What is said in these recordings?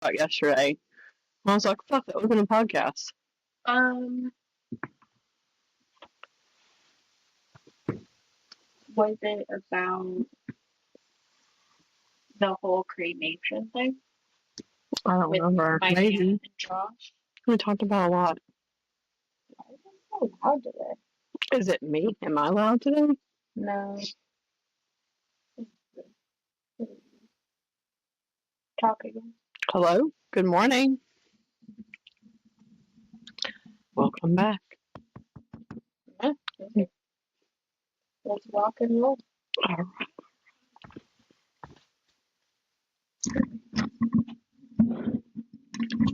about yesterday. I was like, fuck, that was in a podcast. Was it about the whole cremation thing? I don't With remember. my Maybe. aunt and Josh? We talked about a lot. I don't know how did it. Is it me? Am I loud today? No. Talk again. Hello? Good morning. Welcome back. Yeah. Okay. Let's rock and roll. All right.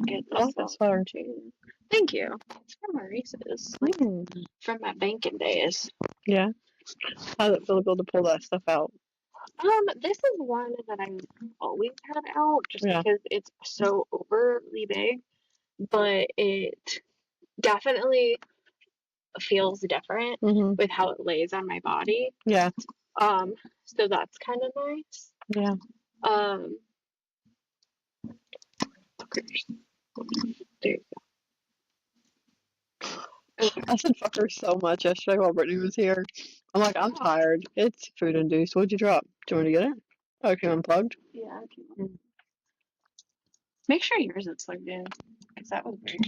Get Oh, this that's out fire. too. Thank you. It's from Maurice's, like from my banking days. Yeah. How does it feel good to pull that stuff out? This is one that I've always had out just Yeah. because it's so overly big, but it definitely feels different Mm-hmm. with how it lays on my body. Yeah. So that's kind of nice. Yeah. There you go. Okay. I said fucker so much yesterday while Brittany was here. I'm like, I'm tired. It's food induced. What'd you drop? Do you want me to get it? Oh, it came unplugged? Yeah. Make sure yours is plugged in, because that was weird.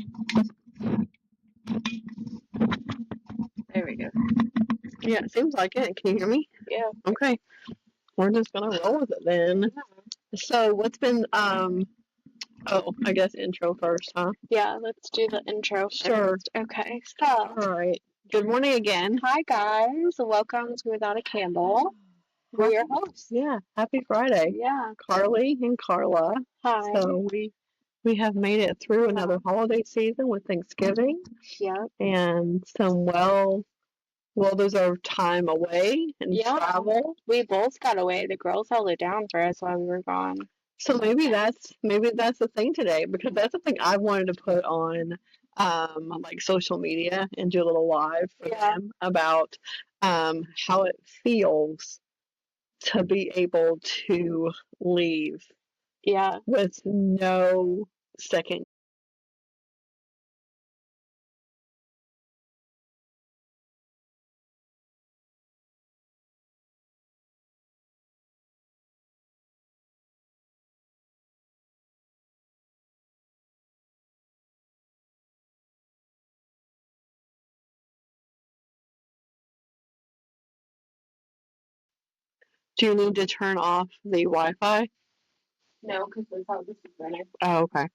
There we go. Yeah, it seems like it. Can you hear me? Yeah. Okay. We're just gonna roll with it then. So what's been I guess intro first, huh? Yeah, let's do the intro Sure. first. Okay, so All right. Good morning again. hi guys, welcome to Without a Candle. We're your hosts. Yeah, happy Friday. Yeah. Carlie and Carla. Hi. So we have made it through another holiday season with Thanksgiving. Yeah. And some well-deserved time away and travel. We both got away. The girls held it down for us while we were gone. So maybe that's the thing today, because that's something I wanted to put on like social media and do a little live for them about how it feels to be able to leave with no second. Do you need to turn off the Wi-Fi? No, because that's how this is running. Oh, okay.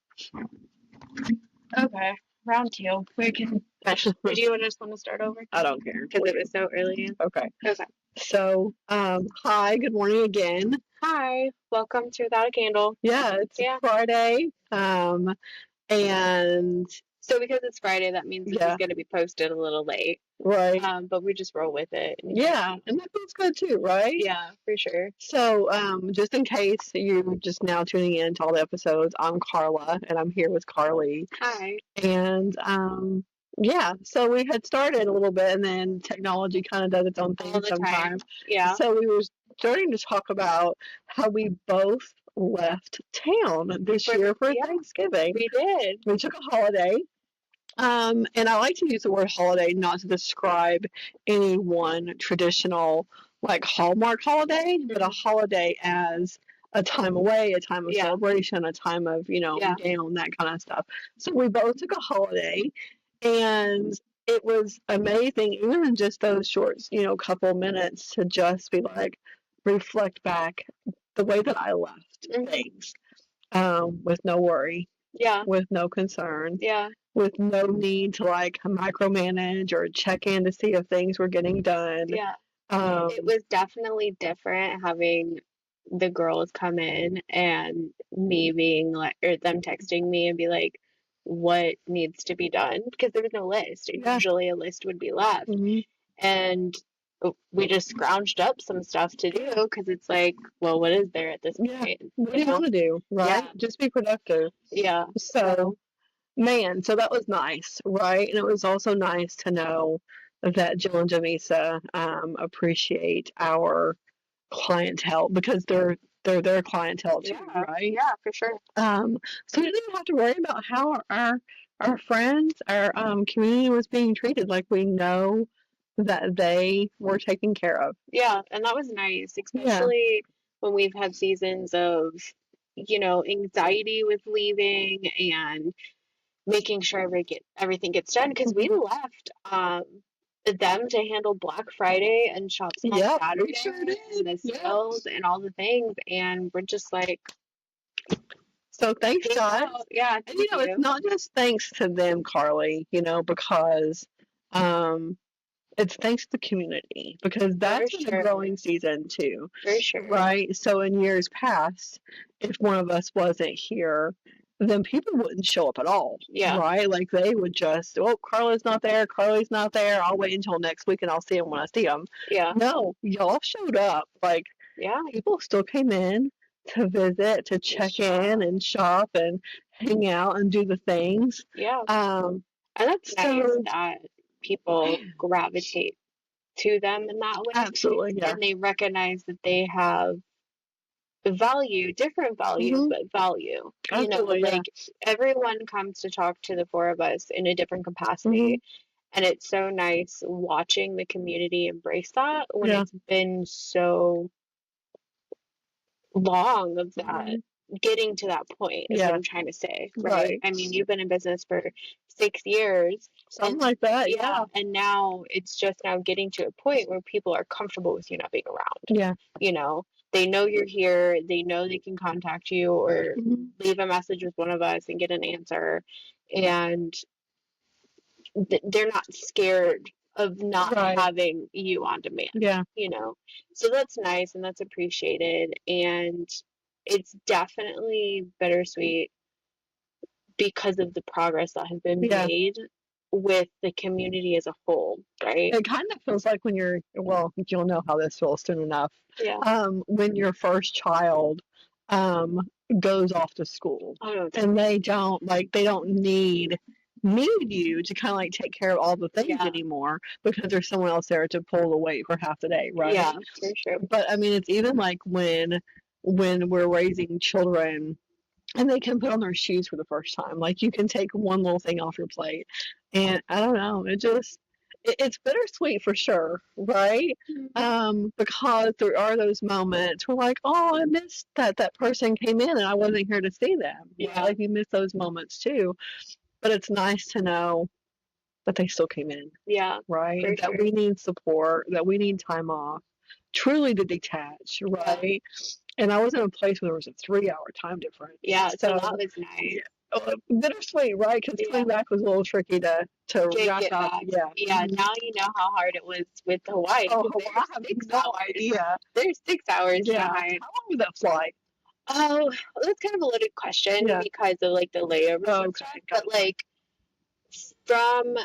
Okay, round two. We can. Do you just want to start over? I don't care. Because it was so early. Okay. Okay. So, hi, good morning again. Hi, welcome to Without a Candle. Yeah, it's Friday. And so because it's Friday, that means this is going to be posted a little late. Right. But we just roll with it. Yeah, and that feels good too, right? Yeah, for sure. So, just in case you're just now tuning in to all the episodes, I'm Carla, and I'm here with Carlie. Hi. And, yeah, so we had started a little bit, and then technology kind of does its own thing sometimes. Yeah. So we were starting to talk about how we both left town this year for Thanksgiving. We did. We took a holiday. And I like to use the word holiday not to describe any one traditional, like, Hallmark holiday, but a holiday as a time away, a time of celebration, a time of, down, that kind of stuff. So we both took a holiday, and it was amazing, even in just those short, couple minutes, to just be like, reflect back the way that I left things, with no worry. Yeah. With no concern. Yeah. With no need to like micromanage or check in to see if things were getting done. Yeah. It was definitely different having the girls come in and me being like, or them texting me and be like, what needs to be done? Because there was no list. Usually a list would be left. Mm-hmm. And we just scrounged up some stuff to do because it's like, well, what is there at this point? What do you want to do, right? Just be productive. Yeah. So, man, so that was nice, right? And it was also nice to know that Jill and Jamisa appreciate our clientele, because they're their clientele too, Yeah, right? yeah, for sure. So we didn't have to worry about how our friends, our community was being treated. Like we know that they were taken care of. Yeah, and that was nice, Yeah. especially when we've had seasons of, anxiety with leaving and making sure everything gets done because we Mhm. left them to handle Black Friday and Shop Small Yep, we Saturday sure and did. the Yep. sales and all the things, and we're just like, So thanks, peace guys. out. Yeah, And thank it's you. not just thanks to them, Karlie, because um it's thanks to the community because For that's been a sure. growing season too, For sure. right? So in years past, if one of us wasn't here, then people wouldn't show up at all, Yeah. right? Like they would just, oh, Carla's not there, Carly's not there. I'll wait until next week and I'll see them when I see them. Yeah. No, y'all showed up. Like Yeah. people still came in to visit, to check in and shop and hang out and do the things. Yeah. Um, And that's nice so that people gravitate to them in that way. absolutely, yeah. And they recognize that they have value, different value, Mhm. but value. Absolutely, yeah. Like everyone comes to talk to the four of us in a different capacity. Mhm. And it's so nice watching the community embrace that when Yeah. it's been so long of that Mhm. getting to that point is what Yeah. I'm trying to say, right? Right. I mean, you've been in business for 6 years, Something and like that, yeah. and now it's just now getting to a point where people are comfortable with you not being around. Yeah. They know you're here, they know they can contact you or Mhm. leave a message with one of us and get an answer, and they're not scared of not Right. having you on demand. Yeah. So that's nice and that's appreciated, and it's definitely bittersweet because of the progress that has been Yeah. made with the community as a whole, right? It kind of feels like when you'll know how this feels soon enough. Yeah. When your first child um goes off to school Oh no, and they don't need you to kind of like take care of all the things yeah, anymore because there's someone else there to pull the weight for half the day, right? yeah, for sure. But I mean, it's even like when we're raising children and they can put on their shoes for the first time. Like you can take one little thing off your plate, and I don't know, it's bittersweet for sure, right? Because there are those moments where like, oh, I missed that person came in and I wasn't here to see them. Yeah. Like you miss those moments too, but it's nice to know that they still came in. Yeah, right? for That sure. we need support, that we need time off, truly to detach, right? And I was in a place where there was a 3 hour time difference. Yeah, so So that was nice. bittersweet, right? Because coming back was a little tricky to wrap Get up. back. Yeah. Yeah, now you know how hard it was with Hawaii. Oh, 'Cause Hawaii, I have no idea. They're 6 hours Yeah. behind. How long was that flight? Oh, that's kind of a loaded question Yeah. because of like the layovers Oh, and okay, stuff. gotcha. But like from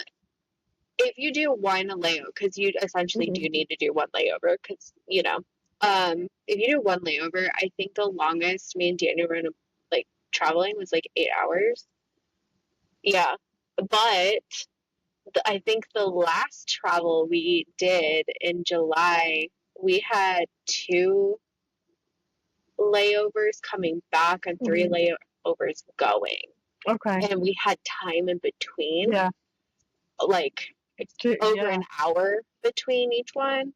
if you do one layover, because you essentially do need to do one layover, because if you do one layover, I think the longest me and Daniel were like traveling was like 8 hours. Yeah, but I think the last travel we did in July, we had 2 layovers coming back and 3 layovers going. Okay. And we had time in between. Yeah. Like over an hour between each one.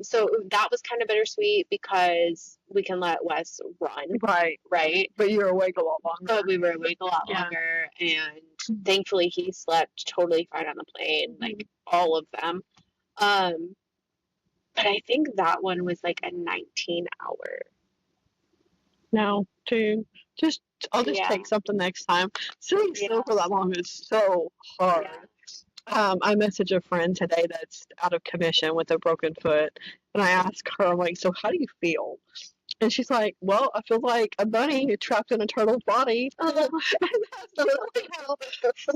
So that was kind of bittersweet because we can let Wes run. Right. But you were awake a lot longer. But we were awake a lot longer, and thankfully he slept totally fine on the plane, like all of them. But I think that one was like a 19-hour. No, I'll just take something next time. Sitting still for that long is so hard. I messaged a friend today that's out of commission with a broken foot, and I asked her, I'm like, so how do you feel? And she's like, well, I feel like a bunny trapped in a turtle's body. And that's literally how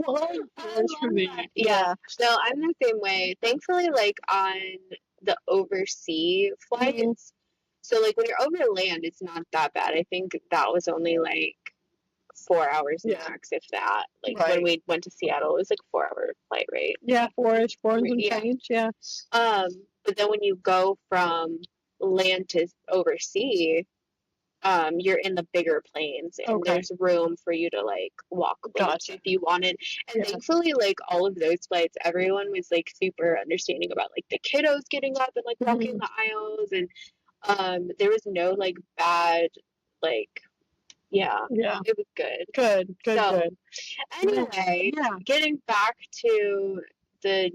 flying feels for me. Yeah. No, I'm the same way. Thankfully, like on the overseas flights, so like when you're over land, it's not that bad. I think that was only like 4 hours max, if that. Like when we went to Seattle, it was like 4 hour flight, right? Yeah, 4-ish, 4 and change, yeah. But then when you go from land to overseas, you're in the bigger planes and Okay. there's room for you to like walk a little Gotcha. if you wanted. And Yeah. thankfully, like all of those flights, everyone was like super understanding about like the kiddos getting up and like walking Mhm. the aisles, and there was no like bad like yeah, Yeah. it was good. Good. Good. So Good. anyway, Yeah. getting back to the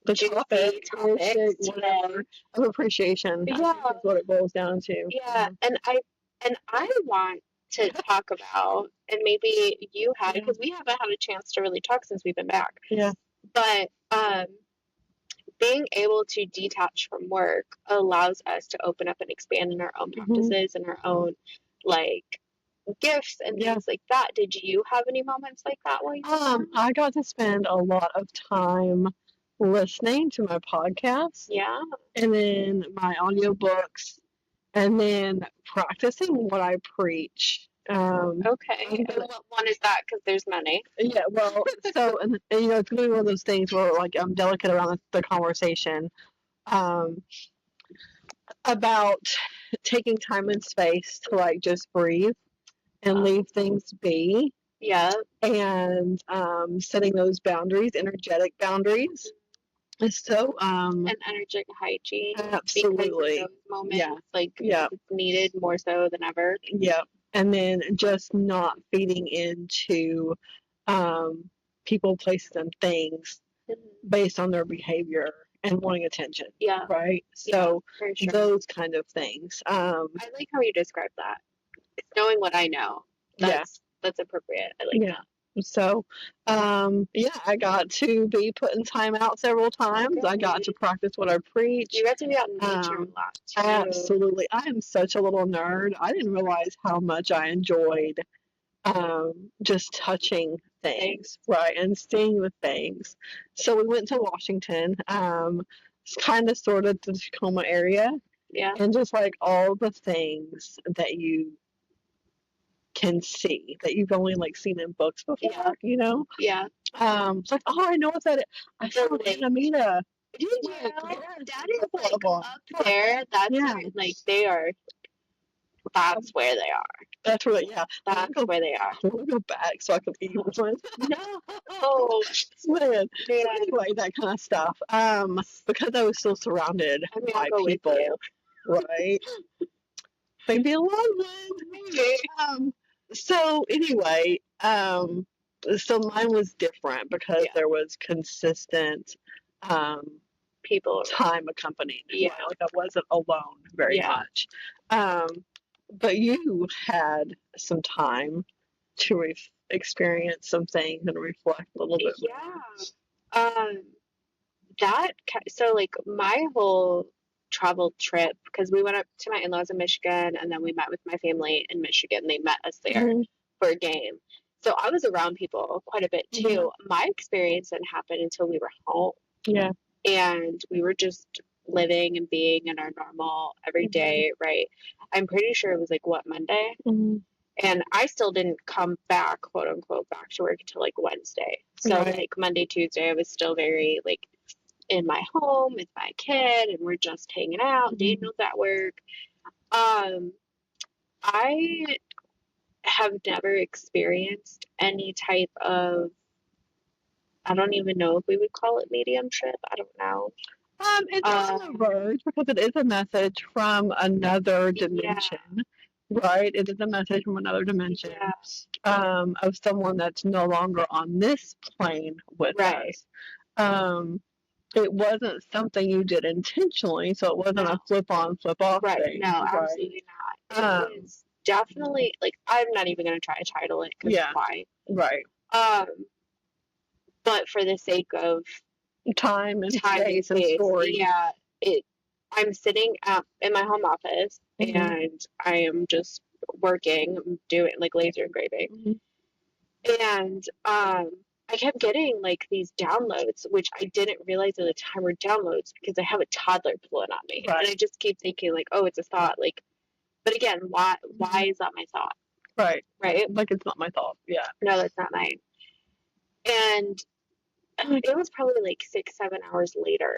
The juicy topic, topics whatever, of appreciation. I yeah, think is what it boils down to. yeah, and I want to talk about, and maybe you had, Yeah. because we haven't had a chance to really talk since we've been back, Yeah. but being able to detach from work allows us to open up and expand in our own Mhm. practices and our own like gifts and Yeah. things like that. Did you have any moments like that while you were there? I got to spend a lot of time listening to my podcasts Yeah. and then my audiobooks and then practicing what I preach. Okay. I'm And gonna, what one is that? Because there's many. yeah, well, so, and, you know, it's gonna be one of those things where like I'm delicate around the conversation um, about taking time and space to like just breathe and leave things be Yeah. and setting those boundaries, energetic boundaries. So, And energetic hygiene because in absolutely. those moments, Yeah. like Yeah. it's needed more so than ever. Yeah. And then just not feeding into people, places, and things based on their behavior and wanting attention. Yeah. Right. Yeah, So for sure. those kind of things. I like how you describe that. Knowing what I know, Yeah. that's appropriate. I like Yeah. So, yeah, I got to be put in time out several times. I got to practice what I preach. You got to be out in nature a lot too. Absolutely. I am such a little nerd. I didn't realize how much I enjoyed just touching things, right, and seeing the things. So we went to Washington, kind of sort of the Tacoma area, Yeah. and just like all the things that you can see that you've only like seen in books before, Yeah. you know? Yeah. It's like, oh, I know what that is. I saw Anamita. Did you? Yes, That is couple like of them. up there. That's Yeah. where, like they are. That's where they are. That's where, yeah. That's where they are. I want to go back so I can eat one. No. Man. Yeah. Anyway, that kind of stuff. Because I was still surrounded I mean, by I'll go people, with you. right? Maybe a long one. Maybe. So anyway, so mine was different because there was consistent People. time accompanied. Yeah. Right? Like I wasn't alone very much. But you had some time to experience some things and reflect a little bit more. So like my whole travel trip, because we went up to my in-laws in Michigan and then we met with my family in Michigan. They met us there for a game. So I was around people quite a bit too. My experience didn't happen until we were home. Yeah. And we were just living and being in our normal everyday, right? I'm pretty sure it was like what, Monday? And I still didn't come back, quote unquote, back to work until like Wednesday. So like Monday, Tuesday, I was still very like in my home with my kid and we're just hanging out. Daniel's at work. I have never experienced any type of, I don't even know if we would call it mediumship. I don't know. It's on the road because it is a message from another dimension, right? It is a message from another dimension of someone that's no longer on this plane with us. It wasn't something you did intentionally, so it wasn't a flip on, flip off thing. No, absolutely not. It was definitely like I'm not even gonna try to title it because why? Right. But for the sake of time and space and story. Yeah, I'm sitting in my home office and I am just working, I'm doing like laser engraving. And I kept getting like these downloads, which I didn't realize at the time were downloads because I have a toddler pulling on me. And I just keep thinking like, oh, it's a thought. Like, but again, why is that my thought? Right. Right. Like it's not my thought. Yeah. No, that's not mine. And it was probably like 6, 7 hours later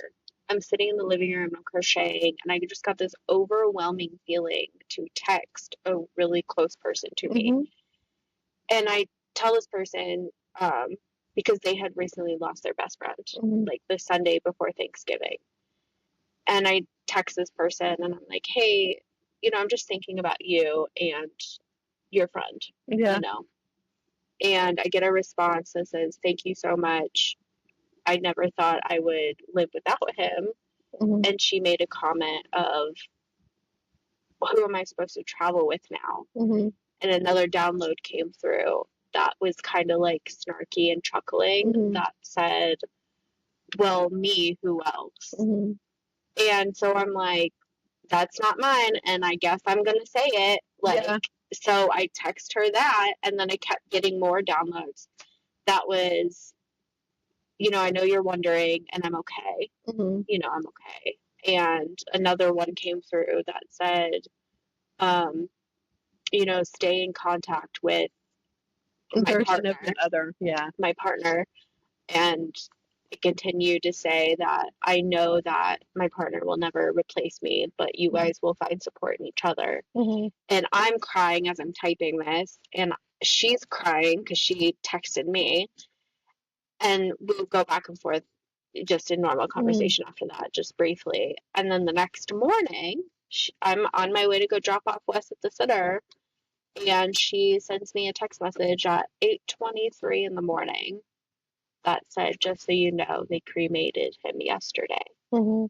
I'm sitting in the living room, I'm crocheting, and I just got this overwhelming feeling to text a really close person to me. Mm-hmm. And I tell this person, because they had recently lost their best friend, Mm-hmm. like the Sunday before Thanksgiving. And I text this person and I'm like, hey, I'm just thinking about you and your friend, Yeah. And I get a response that says, thank you so much. I never thought I would live without him. Mm-hmm. And she made a comment of, who am I supposed to travel with now? Mm-hmm. And another download came through that was kind of like snarky and chuckling Mm-hmm. that said, well, me, who else? Mm-hmm. And so I'm like, that's not mine. And I guess I'm going to say it. Yeah. So I text her that. And then I kept getting more downloads. That was, I know you're wondering, and I'm okay. Mm-hmm. I'm okay. And another one came through that said, um, stay in contact with my Their partner, significant other. Yeah. and I continue to say that I know that my partner will never replace me, but you guys will find support in each other. Mm-hmm. And I'm crying as I'm typing this, and she's crying because she texted me, and we'll go back and forth just in normal conversation after that, just briefly. And then the next morning, I'm on my way to go drop off Wes at the center, and she sends me a text message at 8:23 in the morning that said, just so you know, they cremated him yesterday. Mm-hmm.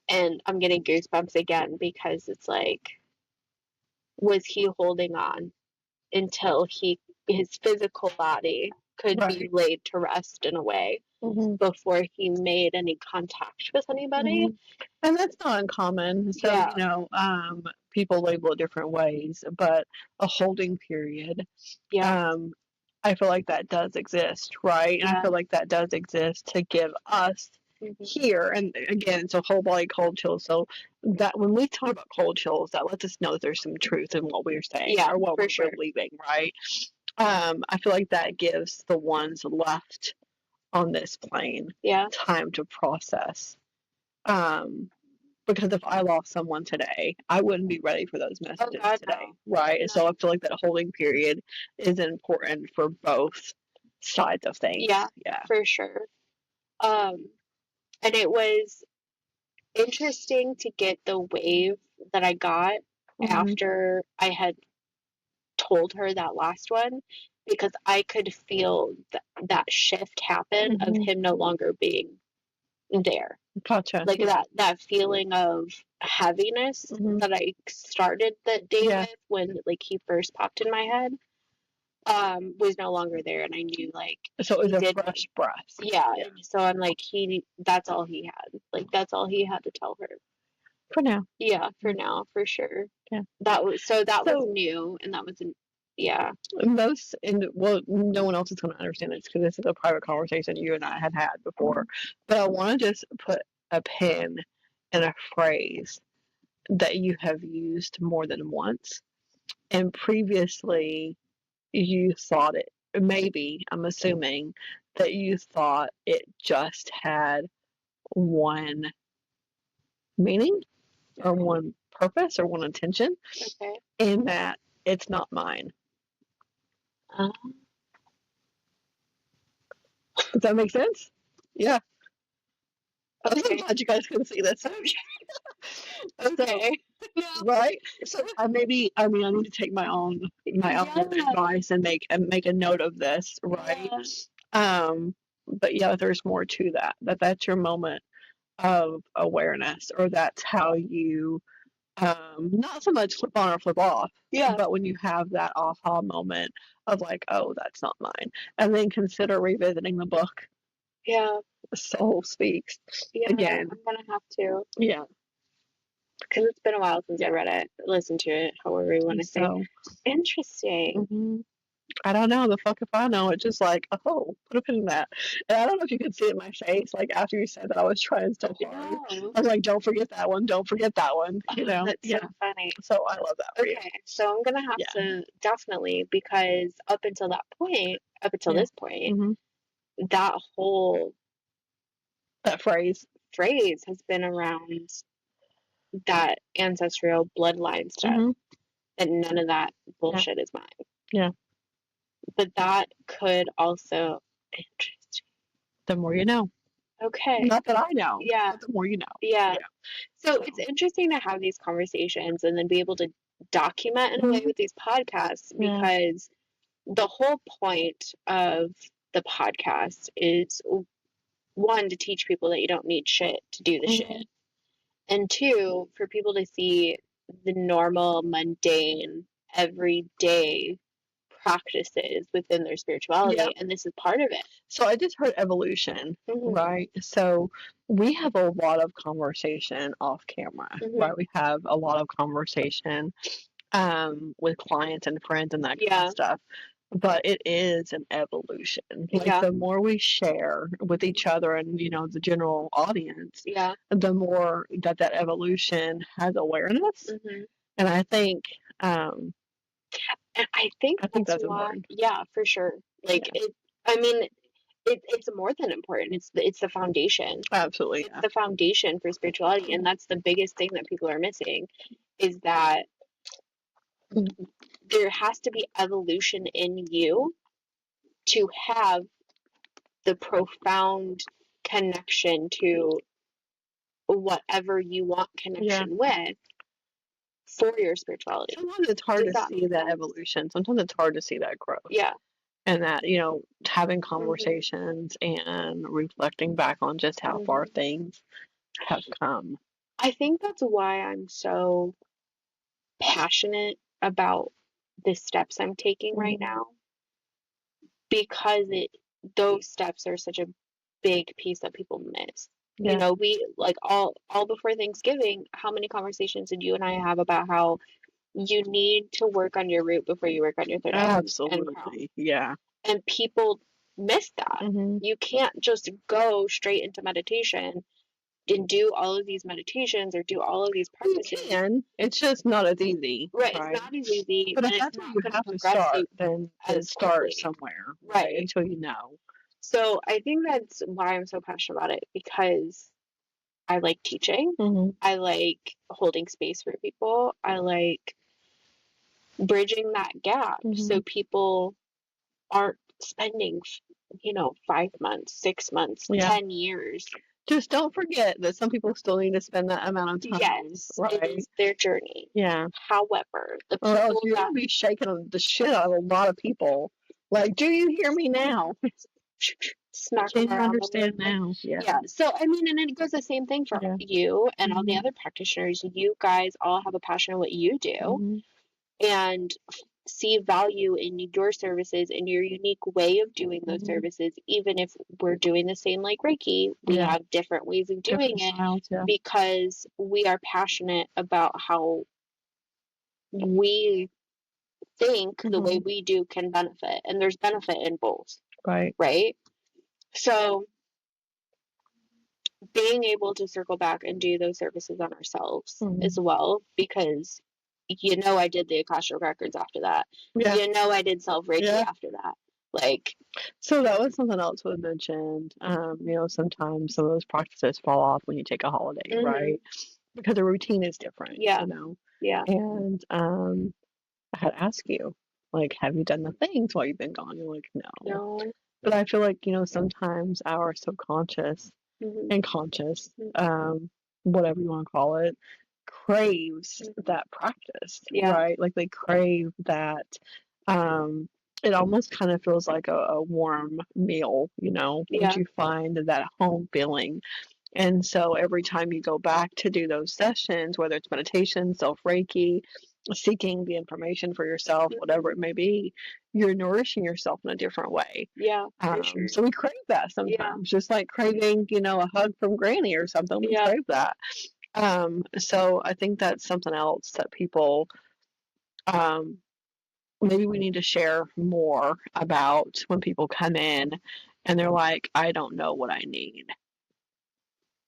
And I'm getting goosebumps again because it's like, was he holding on until his physical body could be laid to rest in a way before he made any contact with anybody? And that's not uncommon. So, Yeah. People label it different ways, but a holding period, Yeah. I feel like that does exist, right? And I Yeah. feel like that does exist to give us here, and again, it's a whole body cold chill. So that when we talk about cold chills, that lets us know that there's some truth in what we're saying Yeah, or what for we're sure. believing, right? I feel like that gives the ones left on this plane Yeah. time to process. Because if I lost someone today, I wouldn't be ready for those messages God, today, no. right? No. So I feel like that holding period is important for both sides of things. Yeah, Yeah. for sure. And it was interesting to get the wave that I got after I had told her that last one, because I could feel that shift happen of him no longer being there. Gotcha. Like that feeling of heaviness that I started the day with when like he first popped in my head was no longer there, and I knew like so it was a fresh breath. Yeah. So I'm like, that's all he had. Like that's all he had to tell her. For now. Yeah, for now, for sure. Yeah. That was new, and that was yeah. No one else is going to understand this because this is a private conversation you and I had before. But I want to just put a pin in a phrase that you have used more than once, and previously you thought it, maybe, I'm assuming, that you thought it just had one meaning or one purpose or one intention, Okay. and that it's not mine. Does that make sense? Yeah. I'm so glad you guys can see this. Okay. Right? So I need to take my own advice and make a note of this, right? But yeah, there's more to that. That's your moment of awareness, or that's how you not so much flip on or flip off. Yeah. But when you have that aha moment of like, oh, that's not mine. And then consider revisiting the book. Yeah. The Soul Speaks. Yeah. Again. I'm gonna have to. Yeah. Because it's been a while since I read it, listened to it, however you want to say. Interesting. I don't know. The fuck if I know. It's just like, oh, put a pin in that. And I don't know if you could see it in my face. Like after you said that, I was trying so hard. No. I was like, don't forget that one. Don't forget that one. That's so funny. So I love that for you. Okay, so I'm gonna have to definitely, because up until this point, that whole that phrase phrase has been around that ancestral bloodline stuff, and none of that bullshit is mine. Yeah. But that could also, interesting. The more you know. Okay. Not that I know. Yeah. But the more you know. Yeah. So it's interesting to have these conversations and then be able to document in a way with these podcasts, because the whole point of the podcast is, one, to teach people that you don't need shit to do the shit. And two, for people to see the normal, mundane, everyday practices within their spirituality. Yeah. And this is part of it. So I just heard evolution, right? So we have a lot of conversation off camera, right? We have a lot of conversation with clients and friends and that kind of stuff. But it is an evolution. Like the more we share with each other and, you know, the general audience, the more that evolution has awareness. And I think and I think that's why, important. Yeah, for sure. Like it's more than important. It's the foundation. Absolutely. It's the foundation for spirituality, and that's the biggest thing that people are missing, is that there has to be evolution in you to have the profound connection to whatever you want connection with for your spirituality. Sometimes it's hard to see that evolution. Sometimes it's hard to see that growth. Yeah. And that, you know, having conversations and reflecting back on just how far things have come. I think that's why I'm so passionate about the steps I'm taking right now, because those steps are such a big piece that people miss. You know, we like all before Thanksgiving, how many conversations did you and I have about how you need to work on your root before you work on your third eye? Absolutely. Yeah. And people miss that. You can't just go straight into meditation and do all of these meditations or do all of these practices. You can. It's just not as easy. Right. It's not as easy. But if that's where you have to start, then start somewhere. Right. Until you know. So I think that's why I'm so passionate about it, because I like teaching. I like holding space for people. I like bridging that gap so people aren't spending, 5 months, 6 months, 10 years. Just don't forget that some people still need to spend that amount of time. Yes, right? It is their journey. Yeah. However, the people else you're going to be shaking the shit out of a lot of people. Like, do you hear me now? Smack Can you understand now? Yeah. So, I mean, and it goes the same thing for you and all the other practitioners. You guys all have a passion in what you do and see value in your services and your unique way of doing those services. Even if we're doing the same like Reiki, we have different ways of doing it because we are passionate about how we think the way we do can benefit, and there's benefit in both. Right. So being able to circle back and do those services on ourselves as well, because I did the Akashic records after that. I did self Reiki after that. Like, so that was something else we mentioned. Sometimes some of those practices fall off when you take a holiday, right? Because the routine is different. Yeah. And I had asked you, like, have you done the things while you've been gone? You're like, no. But I feel like, sometimes our subconscious and conscious, whatever you want to call it, craves that practice, right? Like they crave that. It almost kind of feels like a warm meal, once you find that home feeling. And so every time you go back to do those sessions, whether it's meditation, self Reiki, seeking the information for yourself, whatever it may be, you're nourishing yourself in a different way. Yeah. For sure. So we crave that sometimes, just like craving, a hug from Granny or something. We crave that. So I think that's something else that people, maybe we need to share more about when people come in and they're like, I don't know what I need.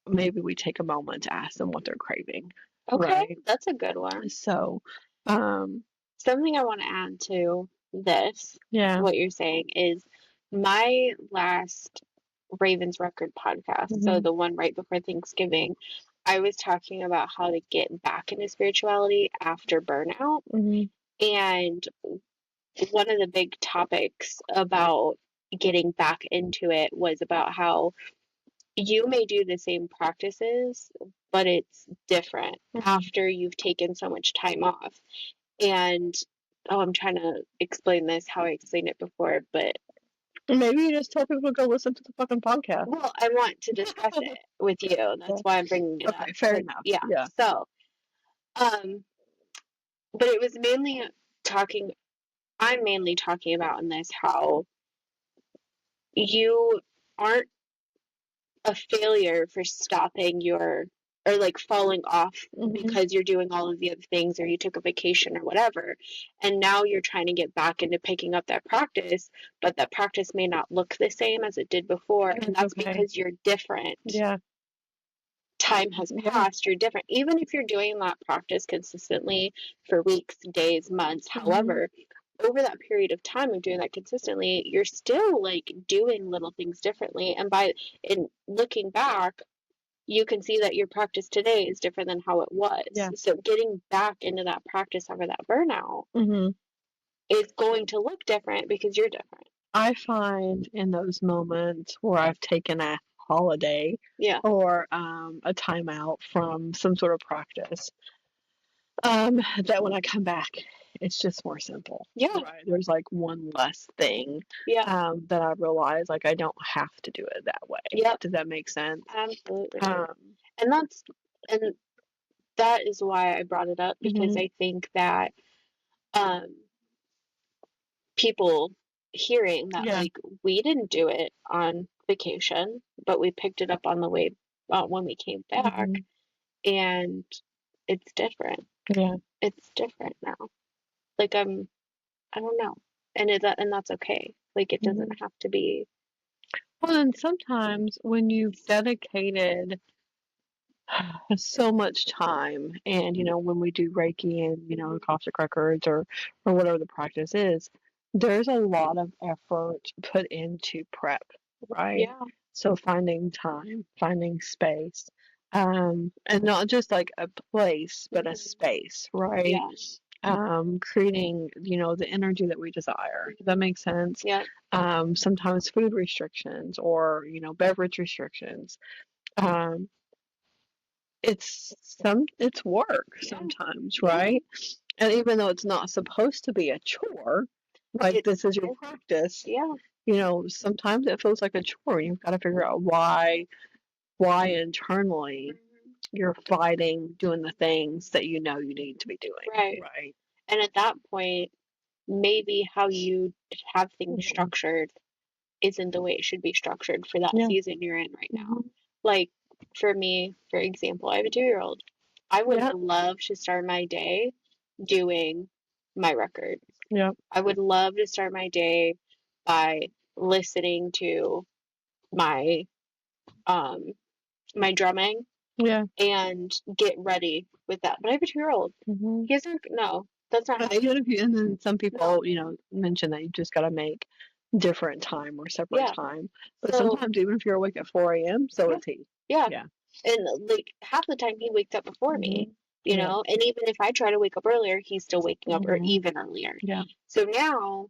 Maybe we take a moment to ask them what they're craving. Okay, right? That's a good one. So, something I want to add to this, yeah, what you're saying, is my last Raven's Record podcast, so the one right before Thanksgiving, I was talking about how to get back into spirituality after burnout. And one of the big topics about getting back into it was about how you may do the same practices, but it's different after you've taken so much time off. And oh, I'm trying to explain this how I explained it before, but maybe you just tell people to go listen to the fucking podcast. well, I want to discuss it with you. That's why I'm bringing it up. Okay, fair enough. Yeah. So, but it was mainly talking, I'm mainly talking about in this how you aren't a failure for stopping your or like falling off because you're doing all of the other things or you took a vacation or whatever, and now you're trying to get back into picking up that practice, but that practice may not look the same as it did before, and that's because you're different. Time has passed, you're different. Even if you're doing that practice consistently for weeks, days, months, however, over that period of time of doing that consistently, you're still like doing little things differently. And in looking back, you can see that your practice today is different than how it was. So getting back into that practice after that burnout is going to look different because you're different. I find in those moments where I've taken a holiday or a timeout from some sort of practice, that when I come back, it's just more simple. Right? There's like one less thing that I realize like I don't have to do it that way. Does that make sense? Absolutely. And that is why I brought it up, because I think that people hearing that like we didn't do it on vacation, but we picked it up on the way when we came back, and it's different. It's different now. Like I don't know, and that's okay. Like it doesn't have to be. Well, and sometimes when you've dedicated so much time, and when we do Reiki and Akashic records or whatever the practice is, there's a lot of effort put into prep, right? So finding time, finding space, and not just like a place, but a space, right? Creating the energy that we desire. Does that make sense? Sometimes food restrictions or beverage restrictions. It's work sometimes, right? And even though it's not supposed to be a chore, like this is your practice, sometimes it feels like a chore. You've got to figure out why internally you're fighting doing the things that you need to be doing. Right. And at that point, maybe how you have things structured isn't the way it should be structured for that season you're in right now. Like for me, for example, I have a 2-year-old. I would love to start my day doing my records. I would love to start my day by listening to my my drumming and get ready with that. But I have a 2-year-old. He doesn't. No, that's not. And then some people, mention that you just got to make different time or separate time. But sometimes even if you're awake at 4 a.m., so is he. And like half the time he wakes up before me, and even if I try to wake up earlier, he's still waking up or even earlier. So now,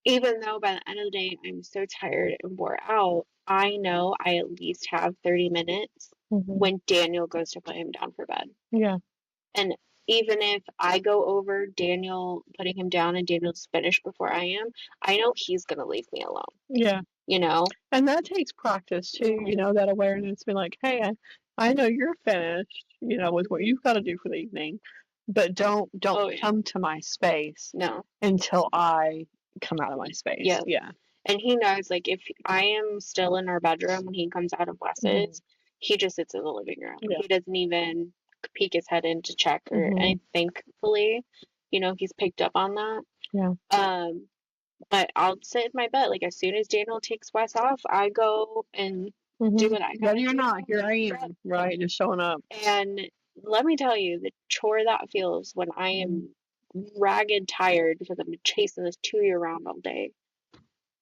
even though by the end of the day I'm so tired and wore out, I know I at least have 30 minutes when Daniel goes to put him down for bed. And even if I go over Daniel putting him down and Daniel's finished before I am, I know he's going to leave me alone. And that takes practice too, that awareness, be like, hey, I know you're finished, with what you've got to do for the evening, but don't come to my space until I come out of my space. And he knows, like, if I am still in our bedroom when he comes out of Wes's, he just sits in the living room. He doesn't even peek his head in to check or and thankfully, he's picked up on that. But I'll sit in my bed. Like, as soon as Daniel takes Wes off, I go and do what I got. Ready or not, here I am. Right, just showing up. And let me tell you, the chore that feels when I am ragged tired because I'm chasing this 2-year around all day.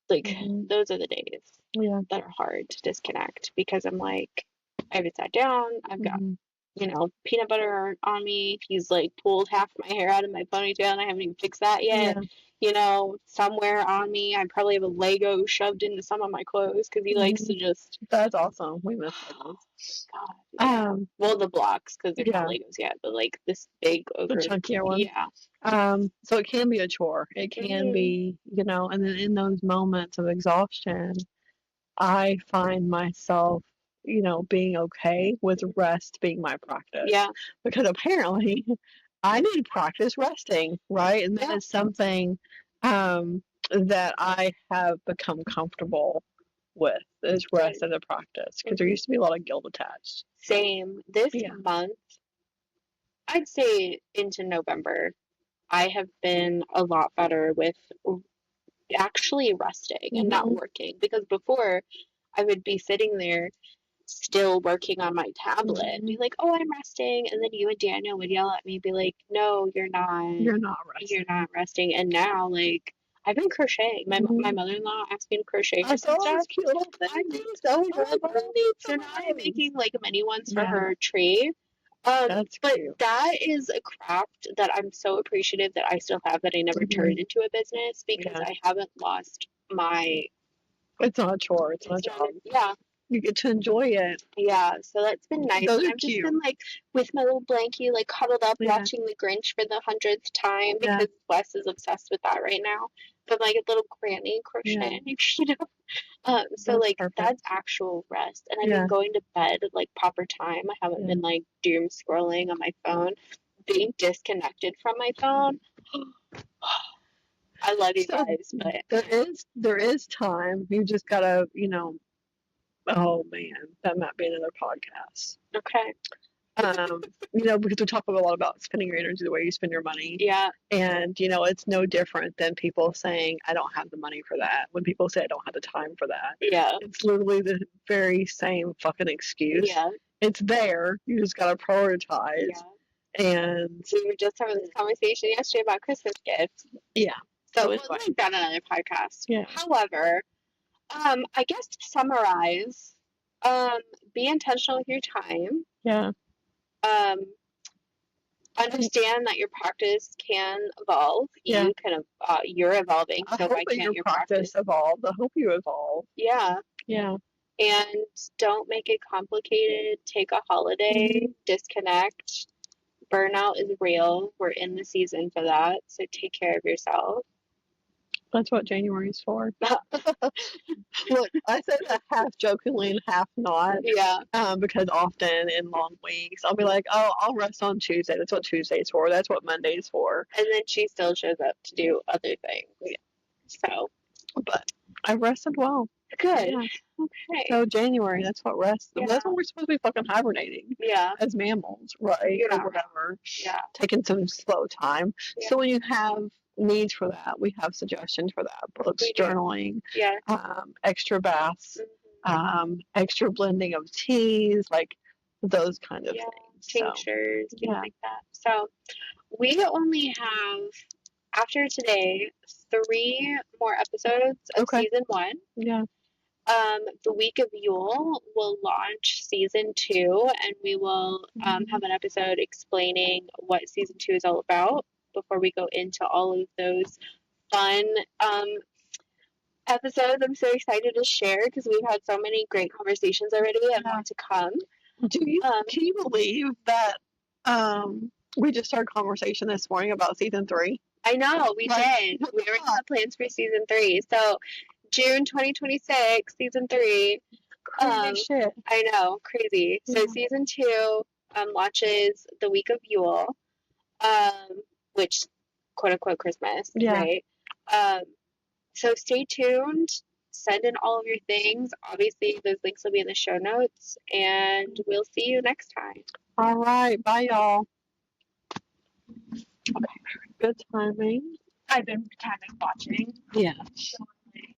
Like, Mhm. those are the days Yeah. that are hard to disconnect because I'm like, I haven't sat down. I've got, Mhm. peanut butter on me. He's like pulled half my hair out of my ponytail and I haven't even fixed that yet. Yeah. Somewhere on me, I probably have a Lego shoved into some of my clothes because he likes to Mhm. just, That's awesome. We miss Legos. God, yeah. Well, the blocks because they're not Yeah, Legos yet, but like this big the ogre. chunkier one. Yeah. So it can be a chore. It can Mhm. be, and then in those moments of exhaustion, I find myself, being okay with rest being my practice. Yeah. Because apparently I need to practice resting, right? And that Yeah. is something that I have become comfortable with is rest as a practice. Because there Mhm. used to be a lot of guilt attached. Same. This Yeah. month, I'd say into November, I have been a lot better with actually resting and not Mhm. working because before I would be sitting there still working on my tablet and be Mhm. like, "Oh, I'm resting," and then you and Daniel would yell at me, be like, "No, you're not. You're not You're resting. not resting." And now, like, I've been crocheting. My Mhm. mother-in-law asked me to crochet I her some saw those stuff. cute little I things. think so Oh, I adorable. really need So some now of I'm those. making like mini ones for Yeah, her tree. that's But cute. that is a craft that I'm so appreciative that I still have that I never turned Mhm. into a business because Yeah. I haven't lost my. It's not a chore. It's not a It's not job. yeah, You get to enjoy it. yeah. So that's been nice, Those and are I've just cute. been like with my little blankie, like cuddled up, Yeah. watching The Grinch for the 100th time Yeah. because Wes is obsessed with that right now. But like a little granny Yeah. crocheting, so That's like perfect. that's actual rest, and I've Yeah. been going to bed at like proper time. I haven't Yeah. been like doom scrolling on my phone, being disconnected from my phone. I love you So guys, but there is time. You just gotta, oh man, that might be another podcast. okay, Because we talk a lot about spending your energy the way you spend your money. yeah, And, it's no different than people saying, I don't have the money for that. When people say, I don't have the time for that, yeah, it's literally the very same fucking excuse. yeah, It's there. You just got to prioritize. yeah. And We were just having this conversation yesterday about Christmas gifts, yeah, so it we'll was fine. make that another podcast. Yeah. However, I guess to summarize, be intentional with your time. Yeah. Um, understand that your practice can evolve. Yeah. You're evolving, I so hope why that can't your your practice practice? evolved. I hope you evolve. Yeah, Yeah. and don't make it complicated. Take a holiday, disconnect. Burnout is real. We're in the season for that, so take care of yourself. That's what January is for. Look, I say that half jokingly and half not. Yeah. Because often in long weeks, I'll be like, oh, I'll rest on Tuesday. That's what Tuesday's for. That's what Monday's for. And then she still shows up to do other things. Yeah. So. But I rested well. Good. Yeah. Okay. So January, that's what rest. Yeah. That's when we're supposed to be fucking hibernating. Yeah. As mammals, right? You're Or not whatever. Yeah. Taking some slow time. Yeah. So when you have needs for that, we have suggestions for that. Books, journaling, yeah. Extra baths, extra blending of teas, like those kind of things. Tinctures, things like that. So we only have, after today, 3 more episodes of season 1. Yeah. The week of Yule will launch season 2, and we will have an episode explaining what season 2 is all about before we go into all of those fun episodes. I'm so excited to share because we've had so many great conversations already and more to come. Can you believe that we just started a conversation this morning about season 3? I know, we did. We already have plans for season 3. So June 2026, season 3. Crazy shit. I know, crazy. So season 2 launches the week of Yule, which quote unquote Christmas, right? So stay tuned. Send in all of your things. Obviously, those links will be in the show notes, and we'll see you next time. All right. Bye, y'all. Okay. Good timing. I've been timing watching. Yeah.